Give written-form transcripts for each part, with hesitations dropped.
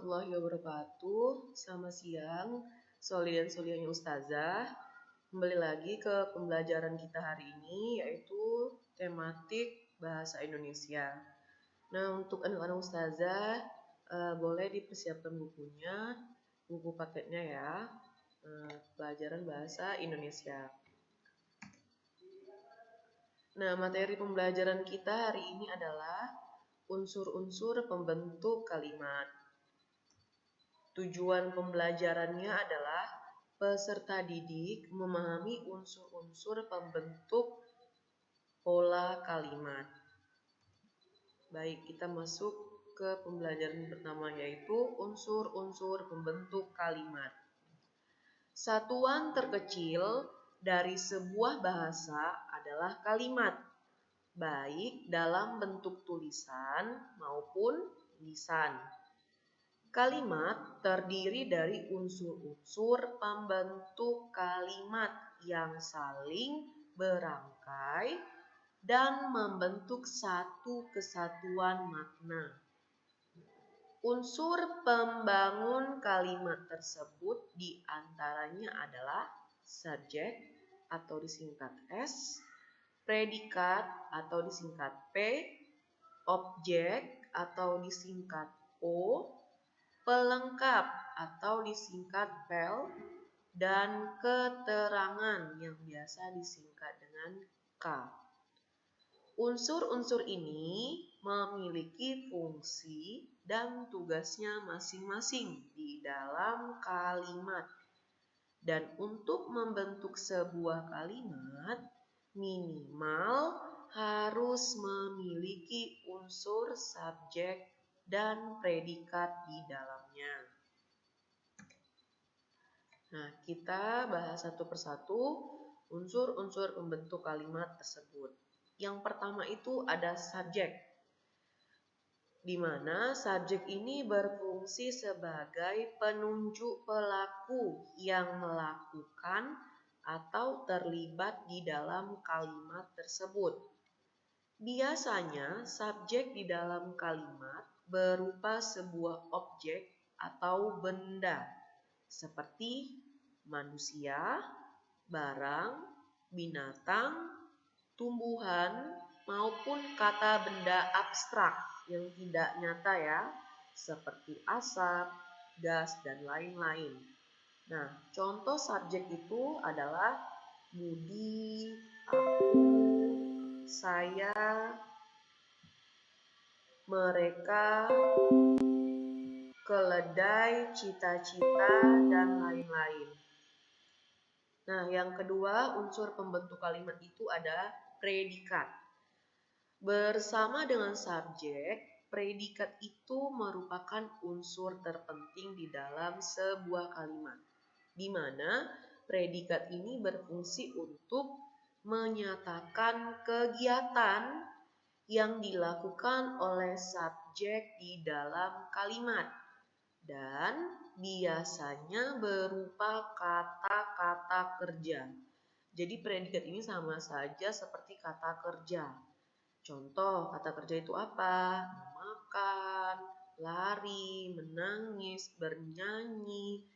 warahmatullahi wabarakatuh. Selamat siang, Soli dan Solianya Ustazah. Kembali lagi ke pembelajaran kita hari ini, yaitu tematik bahasa Indonesia. Nah, untuk anak-anak Ustazah, boleh dipersiapkan bukunya, buku paketnya ya, pelajaran bahasa Indonesia. Nah, materi pembelajaran kita hari ini adalah unsur-unsur pembentuk kalimat. Tujuan pembelajarannya adalah peserta didik memahami unsur-unsur pembentuk pola kalimat. Baik, kita masuk ke pembelajaran pertama, yaitu unsur-unsur pembentuk kalimat. Satuan terkecil dari sebuah bahasa adalah kalimat, baik dalam bentuk tulisan maupun lisan. Kalimat terdiri dari unsur-unsur pembentuk kalimat yang saling berangkai dan membentuk satu kesatuan makna. Unsur pembangun kalimat tersebut diantaranya adalah subjek atau disingkat S, predikat atau disingkat P, objek atau disingkat O, pelengkap atau disingkat pel, dan keterangan yang biasa disingkat dengan K. Unsur-unsur ini memiliki fungsi dan tugasnya masing-masing di dalam kalimat. Dan untuk membentuk sebuah kalimat, minimal harus memiliki unsur subjek dan predikat di dalamnya. Nah, kita bahas satu persatu unsur-unsur pembentuk kalimat tersebut. Yang pertama itu ada subjek, di mana subjek ini berfungsi sebagai penunjuk pelaku yang melakukan atau terlibat di dalam kalimat tersebut. Biasanya, subjek di dalam kalimat berupa sebuah objek atau benda, seperti manusia, barang, binatang, tumbuhan, maupun kata benda abstrak yang tidak nyata ya, seperti asap, gas, dan lain-lain. Nah, contoh subjek itu adalah Budi, aku, saya, mereka, keledai, cita-cita, dan lain-lain. Nah, yang kedua unsur pembentuk kalimat itu ada predikat. Bersama dengan subjek, predikat itu merupakan unsur terpenting di dalam sebuah kalimat, di mana predikat ini berfungsi untuk menyatakan kegiatan yang dilakukan oleh subjek di dalam kalimat dan biasanya berupa kata-kata kerja. Jadi predikat ini sama saja seperti kata kerja. Contoh kata kerja itu apa? Makan, lari, menangis, bernyanyi,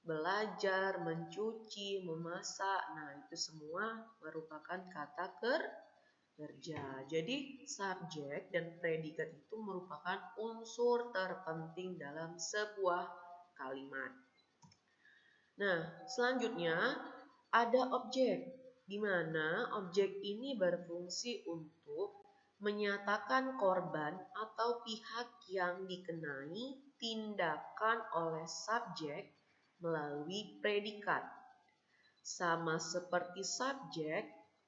belajar, mencuci, memasak. Nah, itu semua merupakan kata kerja. Jadi subjek dan predikat itu merupakan unsur terpenting dalam sebuah kalimat. Nah, selanjutnya ada objek, di mana objek ini berfungsi untuk menyatakan korban atau pihak yang dikenai tindakan oleh subjek melalui predikat. Sama seperti subjek,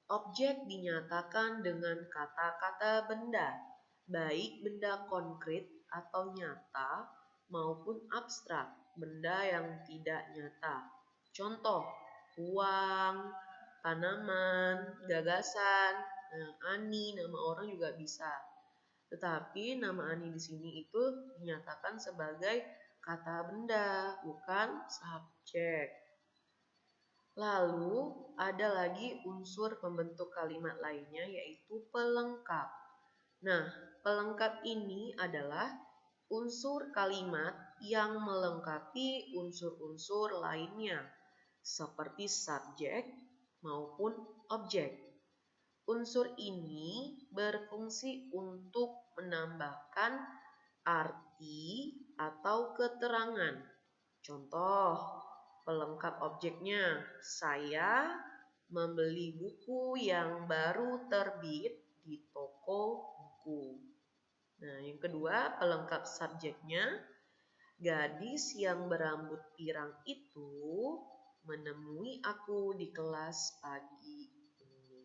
objek dinyatakan dengan kata-kata benda, baik benda konkret atau nyata maupun abstrak, benda yang tidak nyata. Contoh, uang, tanaman, gagasan, Ani, nama orang juga bisa. Tetapi nama Ani di sini itu dinyatakan sebagai kata benda, bukan subjek. Lalu ada lagi unsur pembentuk kalimat lainnya, yaitu pelengkap. Nah, pelengkap ini adalah unsur kalimat yang melengkapi unsur-unsur lainnya, seperti subjek maupun objek. Unsur ini berfungsi untuk menambahkan arti atau keterangan. Contoh, pelengkap objeknya, saya membeli buku yang baru terbit di toko buku. Nah, yang kedua, pelengkap subjeknya, gadis yang berambut pirang itu menemui aku di kelas pagi ini.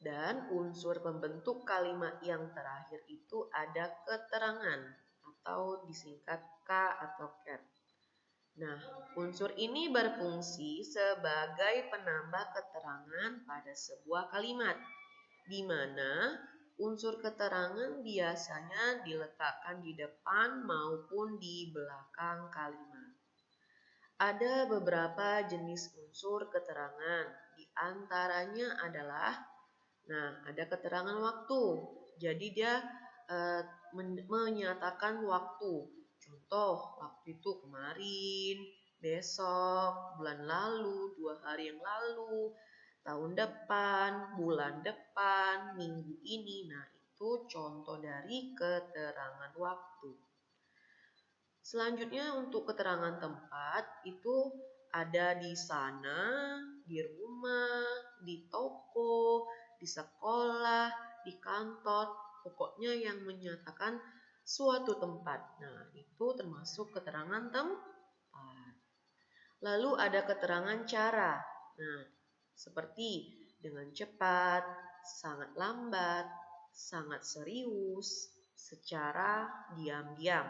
Dan unsur pembentuk kalimat yang terakhir itu ada keterangan atau disingkat K atau cat. Nah, unsur ini berfungsi sebagai penambah keterangan pada sebuah kalimat, di mana unsur keterangan biasanya diletakkan di depan maupun di belakang kalimat. Ada beberapa jenis unsur keterangan, di antaranya adalah, ada keterangan waktu. Jadi dia menyatakan waktu. Contoh, waktu itu kemarin, besok, bulan lalu, 2 hari yang lalu, tahun depan, bulan depan, minggu ini. Nah, itu contoh dari keterangan waktu. Selanjutnya untuk keterangan tempat itu ada di sana, di rumah, di toko, di sekolah, di kantor, pokoknya yang menyatakan suatu tempat. Nah, itu termasuk keterangan tempat. Lalu ada keterangan cara. Nah, seperti dengan cepat, sangat lambat, sangat serius, secara diam-diam.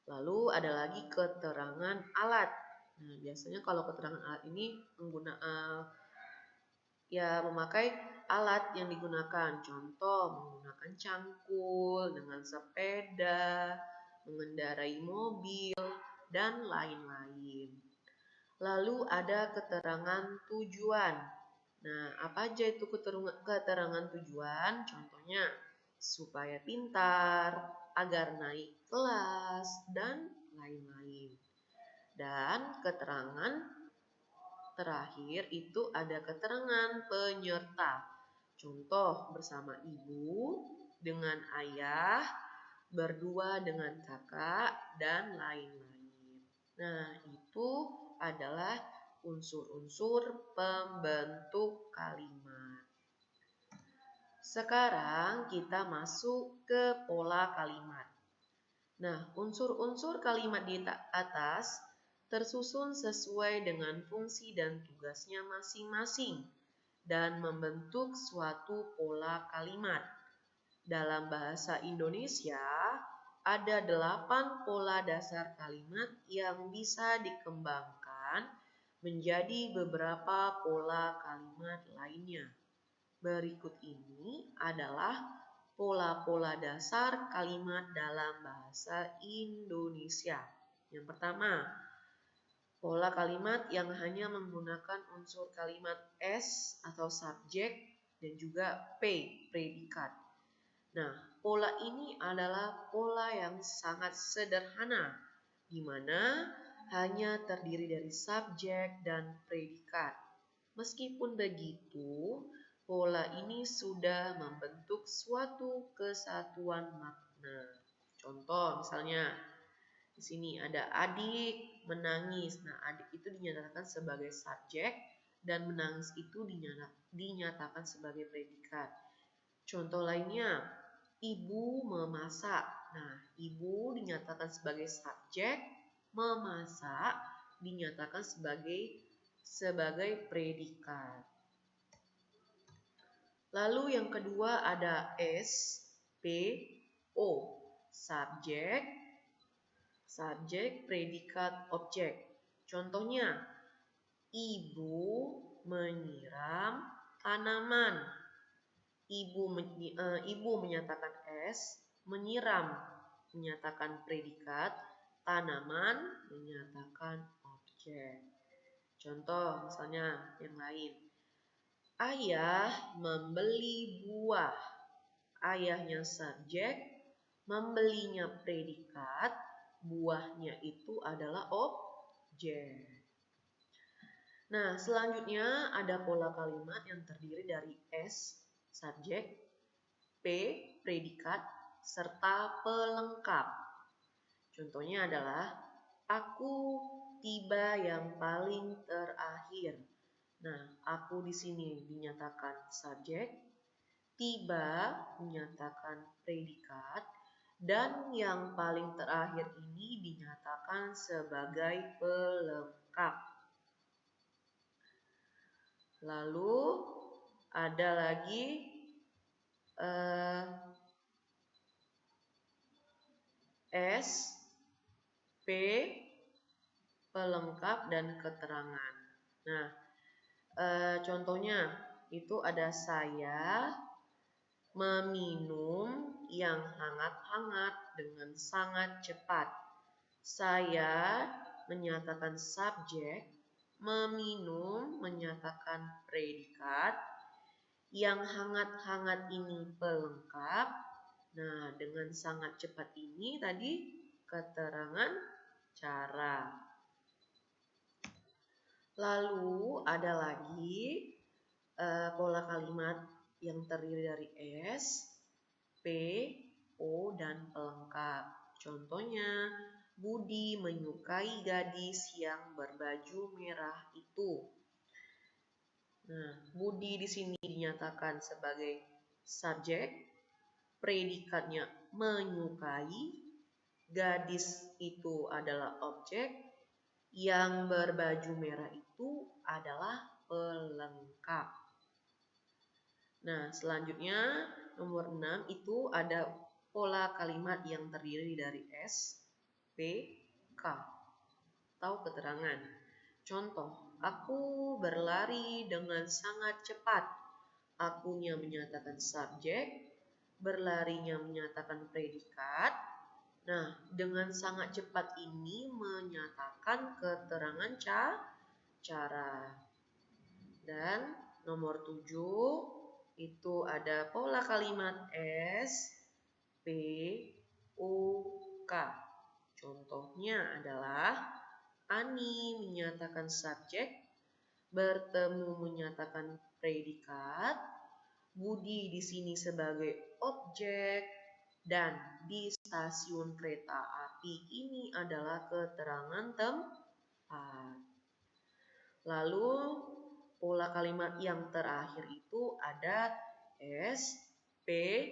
Lalu ada lagi keterangan alat. Nah, biasanya kalau keterangan alat ini memakai alat yang digunakan. Contoh, menggunakan cangkul, dengan sepeda, mengendarai mobil, dan lain-lain. Lalu ada keterangan tujuan. Nah, apa aja itu keterangan tujuan? Contohnya, supaya pintar, agar naik kelas, dan lain-lain. Dan keterangan terakhir itu ada keterangan penyerta. Contoh, bersama ibu, dengan ayah, berdua dengan kakak, dan lain-lain. Nah, itu adalah unsur-unsur pembentuk kalimat. Sekarang kita masuk ke pola kalimat. Nah, unsur-unsur kalimat di atas tersusun sesuai dengan fungsi dan tugasnya masing-masing dan membentuk suatu pola kalimat. Dalam bahasa Indonesia, ada 8 pola dasar kalimat yang bisa dikembangkan menjadi beberapa pola kalimat lainnya. Berikut ini adalah pola-pola dasar kalimat dalam bahasa Indonesia. Yang pertama, pola kalimat yang hanya menggunakan unsur kalimat S atau subjek dan juga P, predikat. Nah, pola ini adalah pola yang sangat sederhana, di mana hanya terdiri dari subjek dan predikat. Meskipun begitu, pola ini sudah membentuk suatu kesatuan makna. Contoh misalnya di sini ada adik menangis. Nah, adik itu dinyatakan sebagai subjek dan menangis itu dinyatakan sebagai predikat. Contoh lainnya, ibu memasak. Nah, ibu dinyatakan sebagai subjek, memasak dinyatakan sebagai predikat. Lalu yang kedua ada S, P, O. Subjek, predikat, objek. Contohnya, ibu menyiram tanaman. Ibu menyatakan S, menyiram menyatakan predikat, tanaman menyatakan objek. Contoh misalnya yang lain. Ayah membeli buah. Ayahnya subjek, Membelinya predikat, buahnya itu adalah objek. Nah, selanjutnya ada pola kalimat yang terdiri dari S, subjek, P, predikat, serta pelengkap. Contohnya adalah, aku tiba yang paling terakhir. Nah, aku di sini dinyatakan subjek, tiba menyatakan predikat, dan yang paling terakhir ini dinyatakan sebagai pelengkap. Lalu ada lagi S, P, pelengkap, dan keterangan. Nah, contohnya itu ada saya meminum yang hangat-hangat dengan sangat cepat. Saya menyatakan subjek, meminum menyatakan predikat, yang hangat-hangat ini pelengkap. Nah, dengan sangat cepat ini tadi keterangan cara. Lalu ada lagi pola kalimat yang terdiri dari S, P, O, dan pelengkap. Contohnya, Budi menyukai gadis yang berbaju merah itu. Nah, Budi di sini dinyatakan sebagai subjek, predikatnya menyukai, gadis itu adalah objek, yang berbaju merah itu adalah pelengkap. Nah, selanjutnya nomor 6 itu ada pola kalimat yang terdiri dari S, P, K atau keterangan. Contoh, aku berlari dengan sangat cepat. Akunya menyatakan subjek, berlarinya menyatakan predikat. Nah, dengan sangat cepat ini menyatakan keterangan cara. Dan nomor 7 itu ada pola kalimat S, P, O, K. Contohnya adalah Ani menyatakan subjek, bertemu menyatakan predikat, Budi di sini sebagai objek, dan di stasiun kereta api ini adalah keterangan tempat. Lalu pola kalimat yang terakhir itu ada S, P,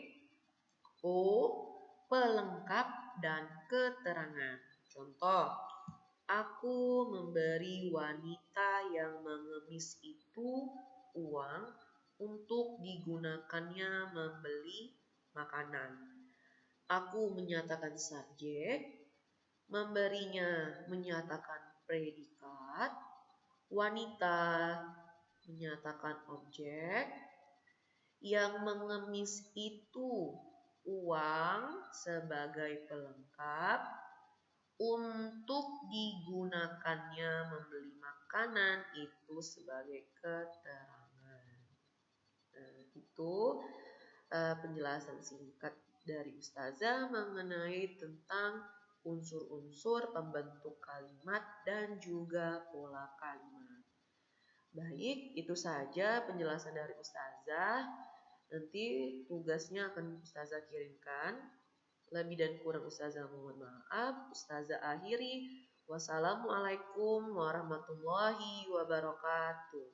O, pelengkap, dan keterangan. Contoh, aku memberi wanita yang mengemis itu uang untuk digunakannya membeli makanan. Aku menyatakan subjek, memberinya menyatakan predikat, wanita menyatakan objek, yang mengemis itu uang sebagai pelengkap, untuk digunakannya membeli makanan itu sebagai keterangan. Nah, itu penjelasan singkat dari Ustazah mengenai tentang unsur-unsur pembentuk kalimat dan juga pola kalimat. Baik, itu saja penjelasan dari Ustazah. Nanti tugasnya akan Ustazah kirimkan. Lebih dan kurang Ustazah mohon maaf. Ustazah akhiri. Wassalamualaikum warahmatullahi wabarakatuh.